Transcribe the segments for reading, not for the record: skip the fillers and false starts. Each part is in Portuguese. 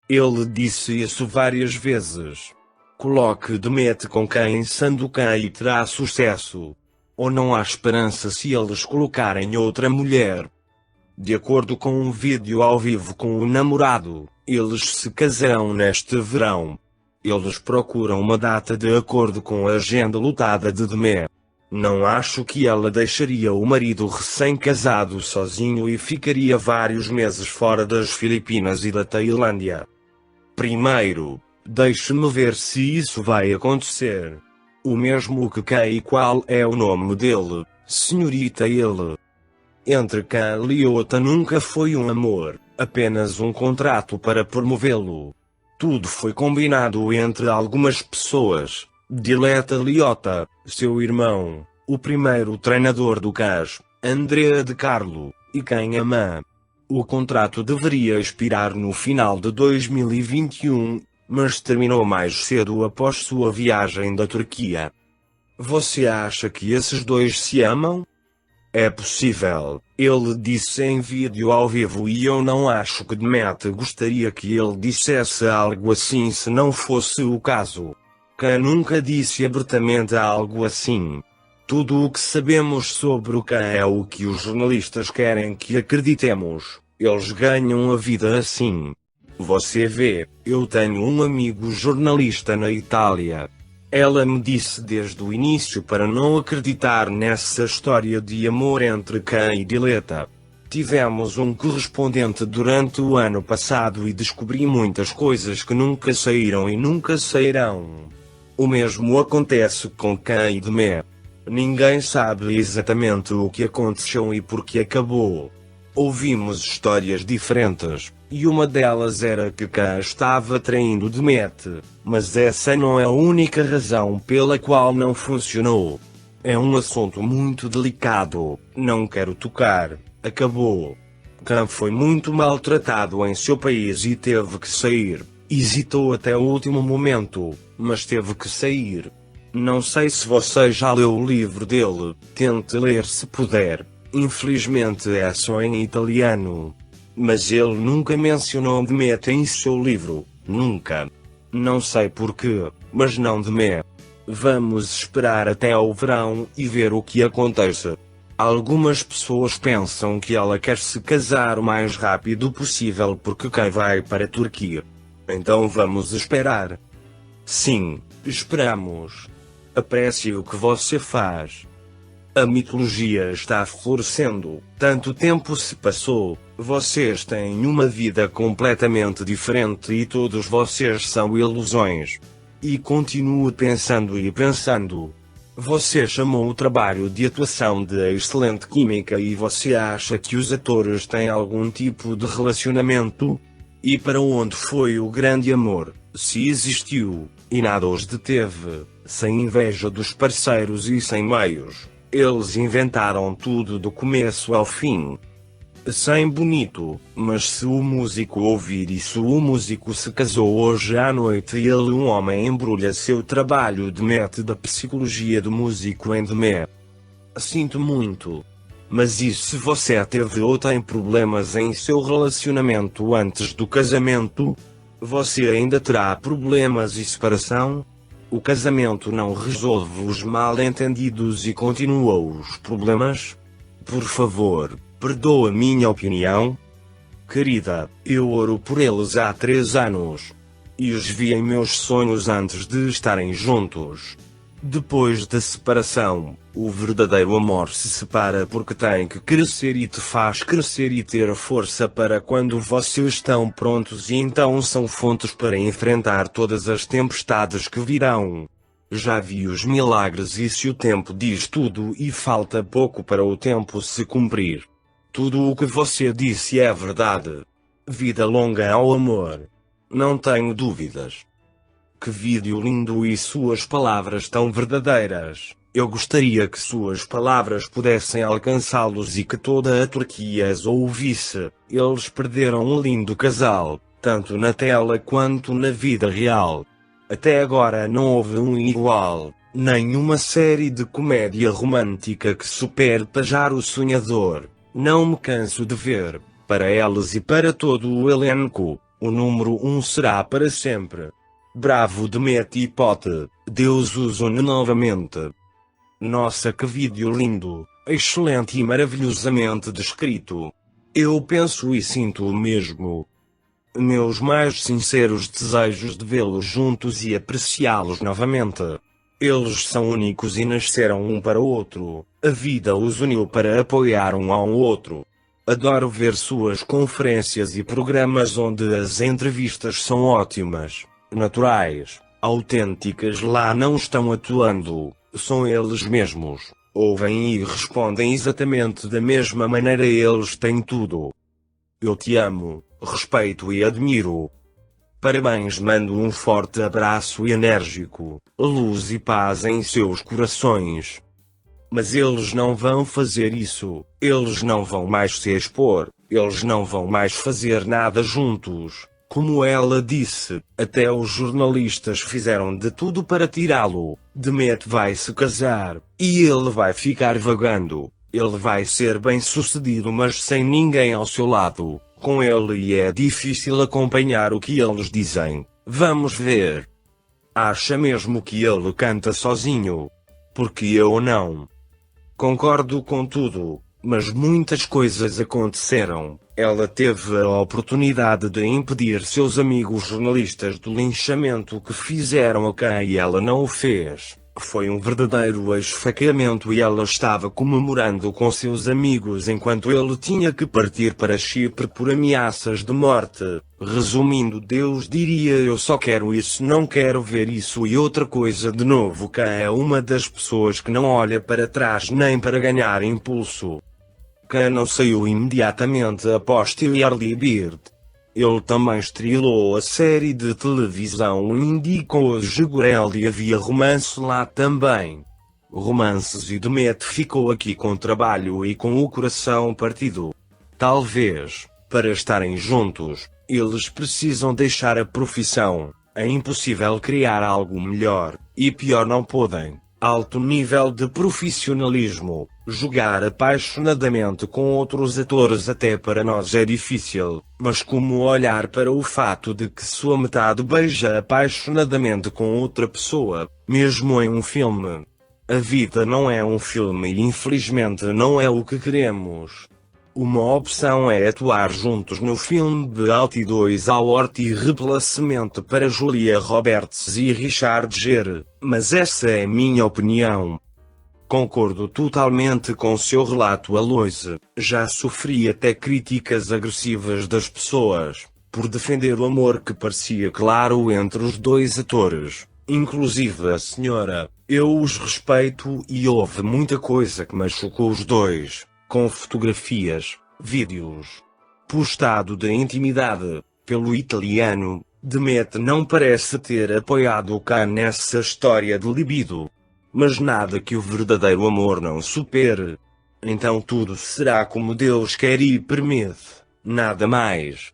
Ele disse isso várias vezes. Coloque Demet com quem Sandokan e terá sucesso. Ou não há esperança se eles colocarem outra mulher. De acordo com um vídeo ao vivo com o namorado, eles se casarão neste verão. Eles procuram uma data de acordo com a agenda lotada de Demet. Não acho que ela deixaria o marido recém-casado sozinho e ficaria vários meses fora das Filipinas e da Tailândia. Primeiro, deixe-me ver se isso vai acontecer. O mesmo que quem e qual é o nome dele, senhorita ele. Entre Khan e Liyota nunca foi um amor, apenas um contrato para promovê-lo. Tudo foi combinado entre algumas pessoas. Dileta Liyota, seu irmão, o primeiro treinador do CAS, Andrea de Carlo, e quem ama. O contrato deveria expirar no final de 2021, mas terminou mais cedo após sua viagem da Turquia. Você acha que esses dois se amam? É possível, ele disse em vídeo ao vivo e eu não acho que Demet gostaria que ele dissesse algo assim se não fosse o caso. Khan nunca disse abertamente algo assim. Tudo o que sabemos sobre o Khan é o que os jornalistas querem que acreditemos. Eles ganham a vida assim. Você vê, eu tenho um amigo jornalista na Itália. Ela me disse desde o início para não acreditar nessa história de amor entre Khan e Dileta. Tivemos um correspondente durante o ano passado e descobri muitas coisas que nunca saíram e nunca sairão. O mesmo acontece com Khan e Demet. Ninguém sabe exatamente o que aconteceu e por que acabou. Ouvimos histórias diferentes, e uma delas era que Khan estava traindo Demet, mas essa não é a única razão pela qual não funcionou. É um assunto muito delicado, não quero tocar, acabou. Khan foi muito maltratado em seu país e teve que sair. Hesitou até o último momento, mas teve que sair. Não sei se você já leu o livro dele, tente ler se puder. Infelizmente é só em italiano. Mas ele nunca mencionou Demet em seu livro, nunca. Não sei porquê, mas não Demet. Vamos esperar até o verão e ver o que acontece. Algumas pessoas pensam que ela quer se casar o mais rápido possível porque quem vai para a Turquia. Então vamos esperar. Sim, esperamos. Aprecie o que você faz. A mitologia está florescendo. Tanto tempo se passou. Vocês têm uma vida completamente diferente e todos vocês são ilusões. E continue pensando e pensando. Você chamou o trabalho de atuação de excelente química e você acha que os atores têm algum tipo de relacionamento? E para onde foi o grande amor, se existiu, e nada os deteve, sem inveja dos parceiros e sem meios? Eles inventaram tudo do começo ao fim. Sem bonito, mas se o músico ouvir isso, o músico se casou hoje à noite e ele, um homem, embrulha seu trabalho Demet da psicologia do músico em Demet. Sinto muito. Mas e se você teve ou tem problemas em seu relacionamento antes do casamento? Você ainda terá problemas e separação? O casamento não resolve os mal-entendidos e continua os problemas? Por favor, perdoa minha opinião. Querida, eu oro por eles há 3 anos. E os vi em meus sonhos antes de estarem juntos. Depois da separação, o verdadeiro amor se separa porque tem que crescer e te faz crescer e ter força para quando vocês estão prontos e então são fontes para enfrentar todas as tempestades que virão. Já vi os milagres e se o tempo diz tudo e falta pouco para o tempo se cumprir. Tudo o que você disse é verdade. Vida longa ao amor. Não tenho dúvidas. Que vídeo lindo e suas palavras tão verdadeiras. Eu gostaria que suas palavras pudessem alcançá-los e que toda a Turquia as ouvisse. Eles perderam um lindo casal, tanto na tela quanto na vida real. Até agora não houve um igual, nenhuma série de comédia romântica que supere Pajar o Sonhador. Não me canso de ver, para elas e para todo o elenco, O número 1 será para sempre. Bravo Demet e Pote, Deus os une novamente. Nossa, que vídeo lindo, excelente e maravilhosamente descrito. Eu penso e sinto o mesmo. Meus mais sinceros desejos de vê-los juntos e apreciá-los novamente. Eles são únicos e nasceram um para o outro. A vida os uniu para apoiar um ao outro. Adoro ver suas conferências e programas onde as entrevistas são ótimas, naturais, autênticas. Lá não estão atuando, são eles mesmos. Ouvem e respondem exatamente da mesma maneira. Eles têm tudo. Eu te amo, respeito e admiro. Parabéns, mando um forte abraço e enérgico, luz e paz em seus corações. Mas eles não vão fazer isso, eles não vão mais se expor, eles não vão mais fazer nada juntos. Como ela disse, até os jornalistas fizeram de tudo para tirá-lo. Demet vai se casar, e ele vai ficar vagando. Ele vai ser bem-sucedido, mas sem ninguém ao seu lado, com ele, e é difícil acompanhar o que eles dizem. Vamos ver. Acha mesmo que ele canta sozinho? Porque eu não. Concordo com tudo, mas muitas coisas aconteceram. Ela teve a oportunidade de impedir seus amigos jornalistas do linchamento que fizeram a quem, e ela não o fez. Foi um verdadeiro esfaqueamento e ela estava comemorando com seus amigos enquanto ele tinha que partir para Chipre por ameaças de morte. Resumindo, Deus diria: eu só quero isso, não quero ver isso. E outra coisa de novo, Khan é uma das pessoas que não olha para trás nem para ganhar impulso. Khan não saiu imediatamente após Early Bird. Ele também estrelou a série de televisão Indie com o Jegurel e havia romance lá também. Romances, e Demet ficou aqui com trabalho e com o coração partido. Talvez, para estarem juntos, eles precisam deixar a profissão. É impossível criar algo melhor, e pior não podem. Alto nível de profissionalismo. Jogar apaixonadamente com outros atores até para nós é difícil, mas como olhar para o fato de que sua metade beija apaixonadamente com outra pessoa, mesmo em um filme? A vida não é um filme e infelizmente não é o que queremos. Uma opção é atuar juntos no filme de Altitude Award e replacement para Julia Roberts e Richard Gere, mas essa é minha opinião. Concordo totalmente com seu relato, Aloise. Já sofri até críticas agressivas das pessoas, por defender o amor que parecia claro entre os dois atores, inclusive a senhora. Eu os respeito e houve muita coisa que machucou os dois, com fotografias, vídeos, postado de intimidade, pelo italiano. Demet não parece ter apoiado o Khan nessa história de libido. Mas nada que o verdadeiro amor não supere. Então tudo será como Deus quer e permite, nada mais.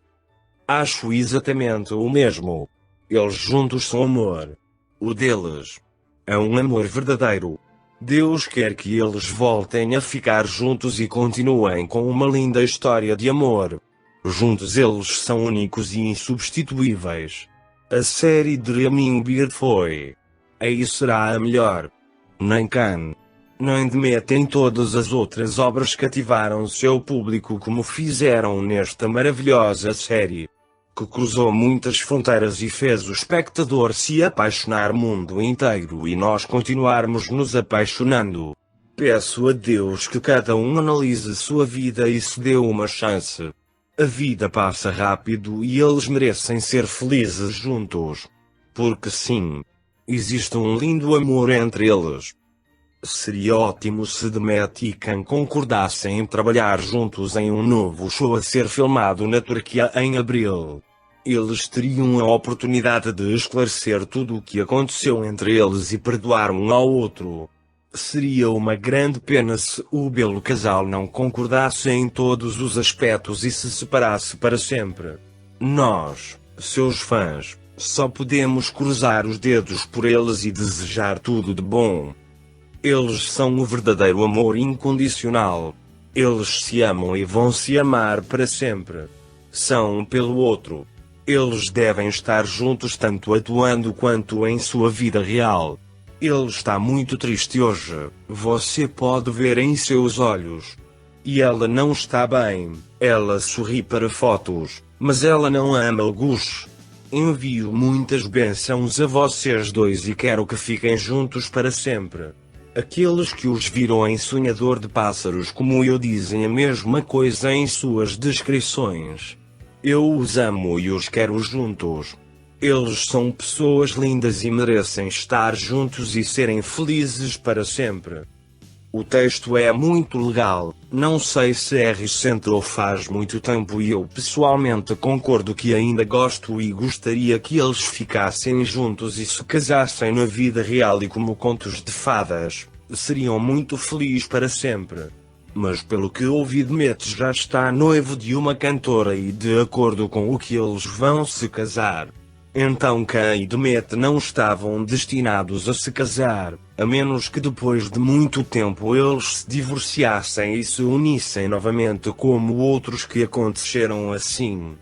Acho exatamente o mesmo. Eles juntos são amor. O deles é um amor verdadeiro. Deus quer que eles voltem a ficar juntos e continuem com uma linda história de amor. Juntos eles são únicos e insubstituíveis. A série de Hummingbird foi. Aí será a melhor. Nem Khan, nem Demet em todas as outras obras cativaram seu público como fizeram nesta maravilhosa série, que cruzou muitas fronteiras e fez o espectador se apaixonar o mundo inteiro e nós continuarmos nos apaixonando. Peço a Deus que cada um analise sua vida e se dê uma chance. A vida passa rápido e eles merecem ser felizes juntos. Porque sim. Existe um lindo amor entre eles. Seria ótimo se Demet e Khan concordassem em trabalhar juntos em um novo show a ser filmado na Turquia em abril. Eles teriam a oportunidade de esclarecer tudo o que aconteceu entre eles e perdoar um ao outro. Seria uma grande pena se o belo casal não concordasse em todos os aspectos e se separasse para sempre. Nós, seus fãs, só podemos cruzar os dedos por eles e desejar tudo de bom. Eles são o verdadeiro amor incondicional. Eles se amam e vão se amar para sempre. São um pelo outro. Eles devem estar juntos tanto atuando quanto em sua vida real. Ele está muito triste hoje, você pode ver em seus olhos. E ela não está bem, ela sorri para fotos, mas ela não ama o Gus. Envio muitas bênçãos a vocês dois e quero que fiquem juntos para sempre. Aqueles que os viram em Sonhador de Pássaros como eu dizem a mesma coisa em suas descrições. Eu os amo e os quero juntos. Eles são pessoas lindas e merecem estar juntos e serem felizes para sempre. O texto é muito legal, não sei se é recente ou faz muito tempo e eu pessoalmente concordo que ainda gosto e gostaria que eles ficassem juntos e se casassem na vida real e como contos de fadas, seriam muito felizes para sempre. Mas pelo que ouvi Demet já está noivo de uma cantora e de acordo com o que eles vão se casar. Então Ken e Demet não estavam destinados a se casar, a menos que depois de muito tempo eles se divorciassem e se unissem novamente como outros que aconteceram assim.